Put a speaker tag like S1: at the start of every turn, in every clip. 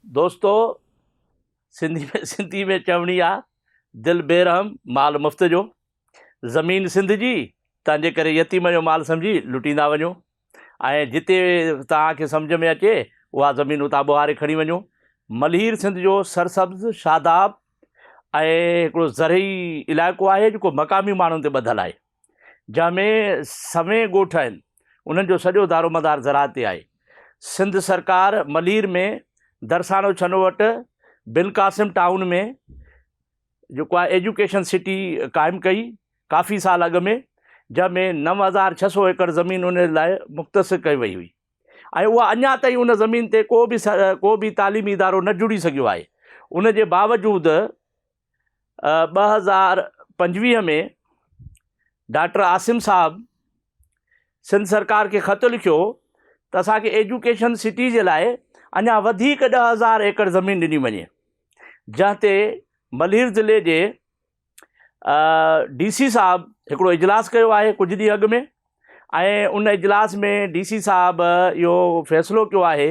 S1: दोस्तों, सिंधी में चवणी आहे, दिल बेरहम माल मुफ़्त जो। ज़मीन सिंध जी, तंहिंजे करे यतीम जो माल सम्झी लुटींदा वञो। ऐं जिते तव्हांखे सम्झ में अचे उहा ज़मीन उतां ॿुहारे खणी वञो। मलहीर सिंध जो सरसब्ज़ शादाब ऐं हिकिड़ो ज़रई इलाइक़ो आहे जेको मक़ामी माण्हुनि ते ॿधलु आहे, जंहिंमें सवें ॻोठ आहिनि, उन्हनि जो सॼो दारोमदार ज़राअत ते आहे। सिंध सरकार मलहीर में दरसानो छनो वटि बिन क़ासिम टाउन में जेको आहे एजुकेशन सिटी क़ाइमु कई काफ़ी साल अॻु में, जंहिंमें 9,600 एकड़ ज़मीन उन लाइ मुख़्तसिर कई वई हुई। ऐं उहा अञा ताईं उन ज़मीन ते को बि तालीमी इदारो न जुड़ी सघियो आहे। उन जे बावजूदि 2025 में डॉक्टर आसिम साहब सिंध सरकार खे ख़त लिखियो त असांखे एजुकेशन सिटी जे लाइ अञा वधीक 10,000 एकड़ ज़मीन ॾिनी वञे, जंहिं ते मलहीर ज़िले जे DC साहब हिकिड़ो इजलास कयो आहे कुझु ॾींहं अॻु में। ऐं उन इजलास में DC साहब इहो फ़ैसिलो कयो आहे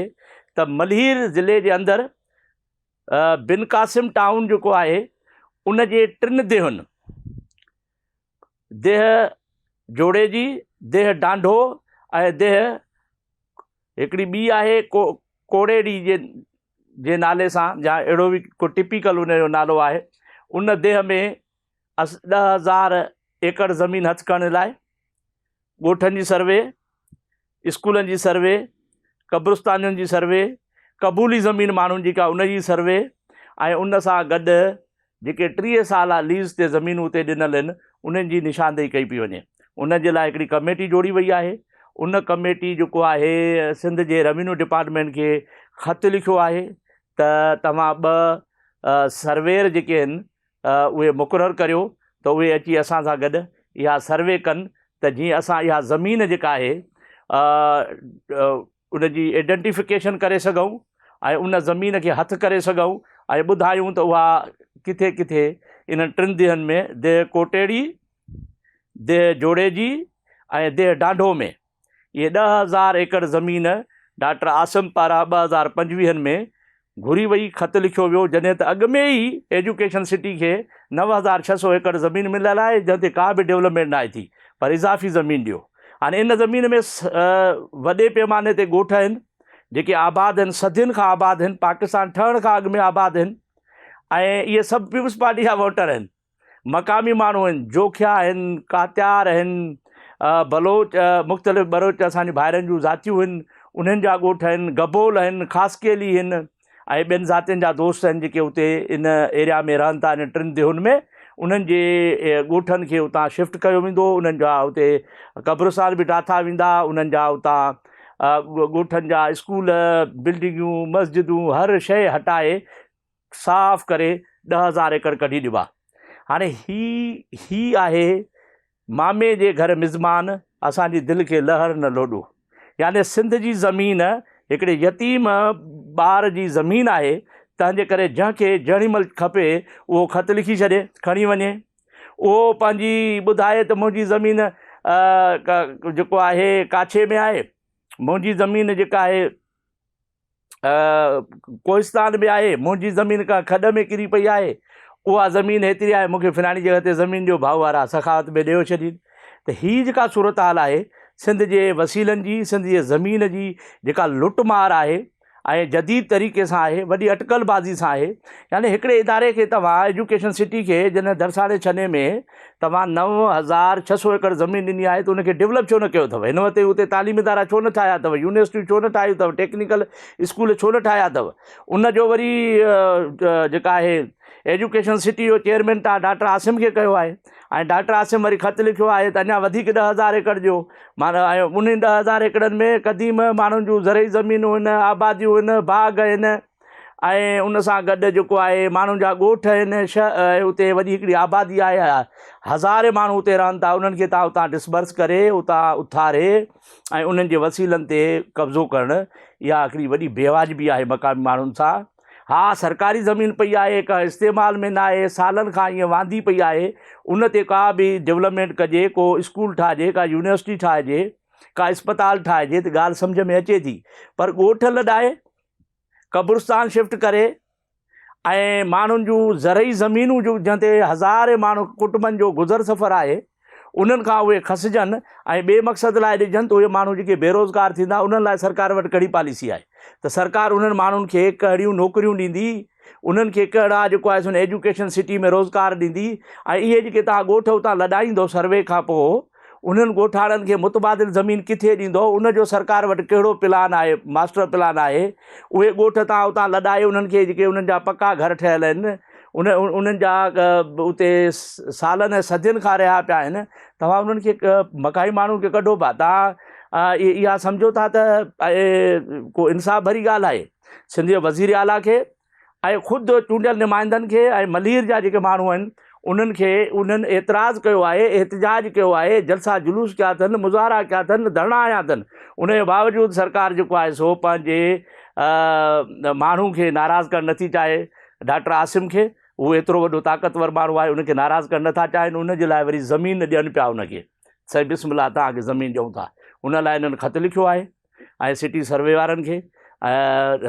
S1: त मलहीर ज़िले जे अंदरि बिन क़ासिम टाउन जेको आहे उन जे 3 देहुनि, देह जोड़े जी, देह डांढो ऐं देह हिकिड़ी ॿी आहे कोड़ेड़ी जे नाले सां, या अहिड़ो बि को टिपिकल उन जो नालो आहे। उन देह में 10,000 एकड़ ज़मीन हथ करण लाइ ॻोठनि जी सर्वे, स्कूलनि जी सर्वे, क़ब्रस्तानियुनि जी सर्वे, क़बूली ज़मीन माण्हुनि जी का उन जी सर्वे, ऐं उन सां गॾु जेके 30 साल लीज़ ते ज़मीनूं उते ॾिनल आहिनि उन्हनि जी निशानदेही कई पई वञे। उन जे लाइ हिकिड़ी कमेटी जोड़ी वई आहे। उन कमेटी जेको आहे सिंध जे रेवेन्यू डिपार्टमेंट खे ख़त लिखियो आहे त तव्हां 2 सर्वेयर जेके आहिनि उहे मुक़ररु करियो त उहे अची असां सां गॾु इहा सर्वे कनि त जीअं असां इहा ज़मीन जेका आहे उन जी आइडेंटिफिकेशन करे सघूं ऐं उन ज़मीन खे हथु करे सघूं ऐं ॿुधायूं त उहा किथे किथे इन 3 देहनि में, देह कोटेड़ी, देह जोड़े जी ऐं देह डांढो में इहे 10,000 एकड़ ज़मीन डॉक्टर आसिम पारां 2025 में घुरी वई, ख़त लिखियो वियो, जॾहिं त अॻु में ई एजुकेशन सिटी खे 9,600 एकड़ ज़मीन मिलियल आहे, जंहिं ते का बि डेवलपमेंट न आहे थी, पर इज़ाफ़ी ज़मीन ॾियो। हाणे इन ज़मीन में वॾे पैमाने ते ॻोठ आहिनि जेके आबाद आहिनि, सदियुनि खां आबाद आहिनि, पाकिस्तान ठहण खां अॻु में आबाद आहिनि। ऐं इहे सभु पीपुल्स पार्टी जा वोटर आहिनि, मक़ामी माण्हू आहिनि, जोखिया आहिनि, कात्यार आहिनि, बलोच, मुख़्तलिफ़ बलोच असांजे भाइरनि जूं ज़ातियूं आहिनि, उन्हनि जा ॻोठ आहिनि, गबोल आहिनि, ख़ासकेली आहिनि, ऐं ॿियनि ज़ातियुनि जा दोस्त आहिनि जेके उते इन एरिया में रहनि था, इन 3 देहुनि में। उन्हनि जे ॻोठनि खे उतां शिफ्ट कयो वेंदो, उन्हनि जा उते क़ब्रस्तान बि ठाथा वेंदा, उन्हनि जा उतां ॻोठनि जा स्कूल, बिल्डिंगूं, मस्जिदूं, हर शइ हटाए साफ़ करे 10,000 एकड़ कढी ॾिबा। हाणे ही आहे मामे जे घर मिज़मान, असांजी दिलि खे लहर न लोॾो। यानी सिंध जी ज़मीन हिकिड़े यतीम ॿार जी ज़मीन आहे, तंहिंजे करे जंहिंखे जहिड़ी महिल खपे उहो ख़त लिखी छॾे खणी वञे। उहो पंहिंजी ॿुधाए त मुंहिंजी ज़मीन जेको आहे काछे में आहे, मुंहिंजी ज़मीन जेका आहे कोहिस्तान में आहे, मुंहिंजी ज़मीन का खॾ में किरी पई आहे, उहा ज़मीन हेतिरी आहे, मूंखे फिलाणी जॻह ते ज़मीन जो भाउ वारा सखावत में ॾियो छॾी। त हीअ जेका सूरत हाल आहे सिंध जे वसीलनि जी, सिंध जे ज़मीन जी जेका लुटमार आहे ऐं जदीद तरीक़े सां आहे, वॾी अटकलबाज़ी सां आहे। यानी हिकिड़े इदारे खे तव्हां एजुकेशन सिटी खे जॾहिं दरसाने छने में तव्हां 9,600 एकड़ ज़मीन ॾिनी आहे त उनखे डेवलप छो न कयो अथव? हिन वक़्तु उते तालीमी इदारा छो न ठाहिया अथव? यूनिवर्सिटियूं छो न ठाहियूं अथव? टेक्निकल स्कूल छो न ठाहिया अथव? उन जो वरी जेका आहे एजुकेशन सिटी जो चेयरमैन तव्हां डॉक्टर आसिम खे कयो आहे, ऐं डॉक्टर आसिम वरी ख़त लिखियो आहे त अञा वधीक 10,000 एकड़ ॾियो। माना ऐं उन 10,000 एकड़नि में क़दीम माण्हुनि जूं ज़रई ज़मीनूं आहिनि, आबादियूं आहिनि, बाग़ आहिनि, ऐं उन सां गॾु जेको आहे माण्हुनि जा ॻोठ आहिनि, उते वॾी हिकिड़ी आबादी आहे, हज़ारे माण्हू उते रहनि था। उन्हनि खे तव्हां उतां डिसबर्स करे, उतां उथारे ऐं उन्हनि जे वसीलनि ते कब्ज़ो करणु, इहा हिकिड़ी वॾी बेवाजिबी आहे मक़ामी माण्हुनि सां। हा, सरकारी ज़मीन पई आहे, का इस्तेमाल में न आहे, सालनि खां ईअं वांदी पई आहे, उन ते का बि डेवलपमेंट कजे, को स्कूल ठाहिजे, का यूनिवर्सिटी ठाहिजे, का अस्पताल ठाहिजे त ॻाल्हि सम्झ में अचे थी। पर ॻोठ लॾाए कब्रिस्तान शिफ्ट करे ऐं माण्हुनि जूं ज़रई ज़मीनूं जूं जंहिं ते हज़ारे माण्हू कुटुंबनि जो गुज़र सफ़र आहे उन्हनि खां उहे खसिजनि ऐं ॿिए मक़सद लाइ ॾिजनि, त उहे माण्हू जेके बेरोज़गार थींदा उन्हनि लाइ सरकार वटि कहिड़ी पॉलिसी आहे? त सरकार उन्हनि माण्हुनि खे कहिड़ियूं नौकरियूं ॾींदी, उन्हनि खे कहिड़ा जेको आहे सो एजुकेशन सिटी में रोज़गार ॾींदी, ऐं इहे जेके तव्हां ॻोठ उतां लॾाईंदो सर्वे खां पोइ उन्हनि ॻोठाणनि खे मुतबादिल ज़मीन किथे ॾींदो, उनजो सरकार वटि कहिड़ो प्लान आहे, मास्टर प्लान आहे? उहे ॻोठ तव्हां उतां लॾाए उन्हनि खे जेके उन्हनि जा पका घर ठहियल आहिनि उन्हनि जा उते सालनि ऐं सदियुनि खां रहिया पिया आहिनि, तव्हां उन्हनि खे मकाई माण्हुनि खे कढो पिया। तव्हां इहा सम्झो था त को इंसाफ़ भरी ॻाल्हि आहे सिंध जे वज़ीर आला खे ऐं ख़ुदि चूंडियल नुमाइंदनि खे ऐं मलीर जा जेके माण्हू आहिनि उन्हनि खे उन्हनि एतिराज़ु कयो आहे, एहतिजाज कयो आहे, जलसा जुलूस कया अथनि, मुज़ाहरा कया अथनि, धरना आया अथनि। उनजे बावजूदि सरकार जेको आहे सो पंहिंजे माण्हू खे नाराज़ करणु नथी चाहे। डॉक्टर आसिम खे, उहो एतिरो वॾो ताक़तवर माण्हू आहे, उनखे नाराज़ करणु नथा चाहिनि, उनजे लाइ वरी ज़मीन ॾियनि पिया उनखे, सही बिस्मिल्लाह तव्हांखे ज़मीन ॾियूं था। उन लाइ इन्हनि ख़त लिखियो आहे ऐं सिटी सर्वे वारनि खे,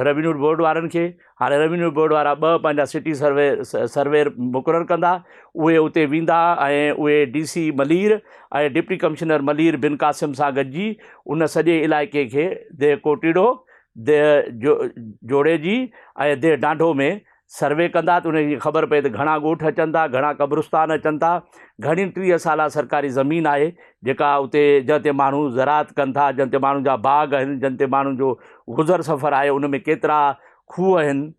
S1: रेवेन्यू बोर्ड वारनि खे। हाणे रेवेन्यू बोर्ड वारा 2 पंहिंजा सिटी सर्वेयर मुक़ररु कंदा, उहे उते वेंदा ऐं उहे DC मलीर ऐं डिप्टी कमिश्नर मलीर बिन कासिम सां गॾिजी उन सॼे इलाइक़े खे दे कोटीड़ो, दे जोड़े जी ऐं दे डांडो में सर्वे कंदा, त उनजी ख़बर पए त घणा ॻोठ अचनि था, घणा कब्रिस्तान अचनि था, घणी 30 साला सरकारी ज़मीन आहे जेका उते जंहिं ते माण्हू ज़राअत कनि था, जंहिं ते माण्हुनि जा बाग़ आहिनि, जंहिं ते माण्हुनि जो गुज़र सफ़र आहे, उन में केतिरा खूह आहिनि,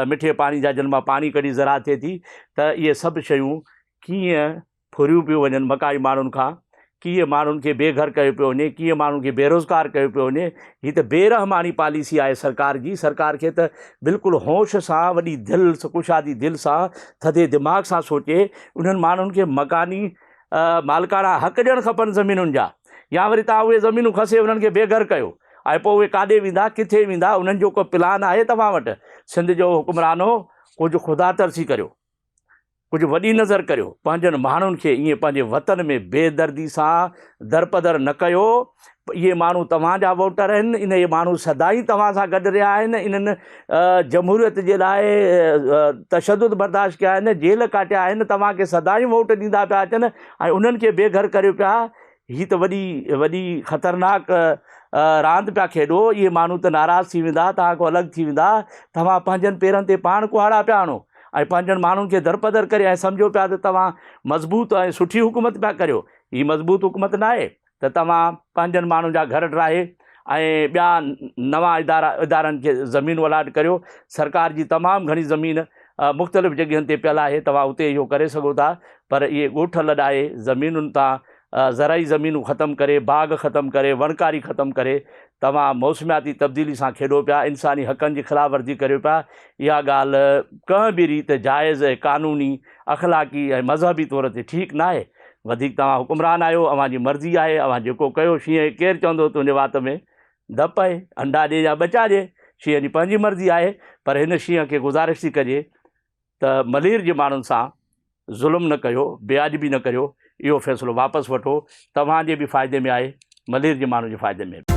S1: मिठे पाणी जा जिन मां पाणी कढी ज़राअत थिए थी। त इहे सभु शयूं कीअं फुरियूं पियूं वञनि मकाई माण्हुनि खां, कीअं माण्हुनि खे बेघर कयो पियो वञे, कीअं माण्हुनि खे बेरोज़गार कयो पियो वञे। हीअ त बेरहमानी पॉलिसी आहे सरकार जी। सरकार खे त बिल्कुलु होश सां, वॾी दिलि, कुशादी दिलि सां, थधे दिमाग़ सां सोचे उन्हनि माण्हुनि खे मकानी मालिकाना हक़ ॾियणु खपनि ज़मीनुनि जा, या वरी तव्हां उहे ज़मीनूं खसे उन्हनि खे बेघर कयो ऐं पोइ उहे काॾे वेंदा, किथे वेंदा, उन्हनि जो को प्लान आहे तव्हां वटि? सिंध जो हुकुमरानो, कुझु ख़ुदा तरसी करियो, कुझु वॾी नज़र करियो, पंहिंजनि माण्हुनि खे ईअं पंहिंजे वतन में बेदर्दी सां दरपदर न कयो। इहे माण्हू तव्हांजा वोटर आहिनि, इहे माण्हू सदाई तव्हां सां गॾु रहिया आहिनि, इन्हनि जमहूरियत जे लाइ तशदुद बर्दाश्त कया आहिनि, जेल काटिया आहिनि, तव्हांखे सदाई वोट ॾींदा पिया अचनि ऐं उन्हनि खे बेघर करियो पिया। हीअ त वॾी ख़तरनाक रांदि पिया खेॾो। इहे माण्हू त नाराज़ थी वेंदा, तव्हां खां अलॻि थी वेंदा। तव्हां पंहिंजनि पेरनि ते पाण कुहाड़ा पिया आणो ऐं पंहिंजनि माण्हुनि खे दरपदर करे ऐं सम्झो पिया त तव्हां मज़बूत ऐं सुठी हुकूमत पिया करियो। हीअ मज़बूत हुकूमत न आहे त तव्हां पंहिंजनि माण्हुनि जा घर ड्राहे ऐं ॿिया नवां इदारनि खे ज़मीन अलाट करियो। सरकार जी तमामु घणी ज़मीन मुख़्तलिफ़ जॻहियुनि ते पियल आहे, तव्हां उते इहो करे सघो था, पर इहे ॻोठ लॾाए ज़मीनुनि तां ज़राई ज़मीनूं ख़तमु करे, बाग़ ख़तमु करे, वणकारी ख़तमु करे तव्हां मौसमियाती तब्दीली सां खेॾो पिया, इंसानी हक़नि जी ख़िलाफ़ वर्जी करियो पिया। इहा ॻाल्हि कंहिं बि रीति जाइज़ ऐं क़ानूनी, अख़लाक़ी ऐं मज़हबी तौर ते ठीकु न आहे। वधीक तव्हां हुकुमरान आहियो, अव्हांजी मर्ज़ी आहे, अव्हां जेको कयो। शींहं केरु चवंदो तुंहिंजे वात में धप आहे, अंडा ॾे या बचा ॾे, शींहं जी पंहिंजी मर्ज़ी आहे। पर हिन शींहं खे गुज़ारिश थी कजे त मलीर जे माण्हुनि सां ज़ुल्म न कयो, बेअदबी न करियो। इहो फ़ैसिलो वापसि वठो, तव्हांजे बि फ़ाइदे में आहे, मलीर जे माण्हुनि जे फ़ाइदे में।